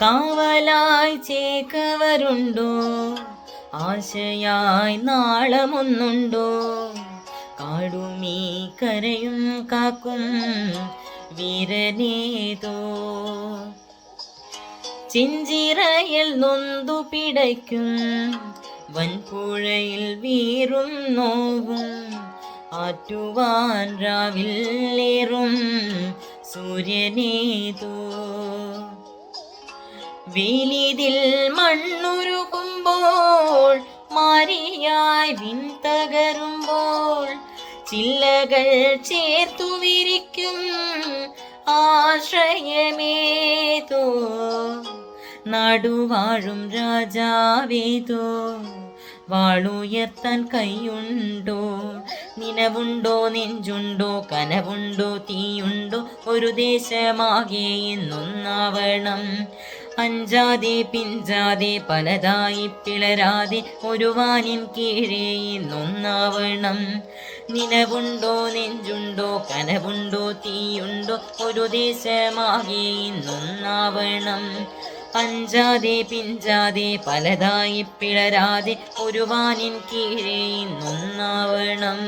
കാവലായി ചേക്കവരുണ്ടോ, ആശയായി നാളമൊന്നുണ്ടോ? കാടുമീ കരയും കാക്കും വീരനേതോ. ചിഞ്ചിറയിൽ നൊന്തു പിടയ്ക്കും വൻപുഴയിൽ വീറും നോവും, ആറ്റുവാൻ രാവിലേറും സൂര്യനേതോ. വേലിതിൽ മണ്ണുരുകുമ്പോൾ മാരിയായി വിൺ തകരുമ്പോൾ, ചില്ലകൾ ചേർത്തു വിരിക്കും ആശ്രയമേതോ. നാടുവാഴും രാജാവേതോ, വാളുയർത്താൻ കൈയുണ്ടോ? നിനവുണ്ടോ, നെഞ്ചുണ്ടോ, കനവുണ്ടോ, തീയുണ്ടോ? ഒരു ദേശമാകെ എന്നൊന്നാവണം. അഞ്ചാതെ പിഞ്ചാതെ പലതായി പിളരാതെ ഒരു വാനിൻ കീഴേ ഇന്നൊന്നാവണം. നിനവുണ്ടോ, നെഞ്ചുണ്ടോ, കനവുണ്ടോ, തീയുണ്ടോ? ഒരു ദേശമാകെ ഇന്നൊന്നാവണം. അഞ്ചാതെ പിഞ്ചാതെ പലതായി പിളരാതെ ഒരു വാനിൻ കീഴേ ഇന്നൊന്നാവണം.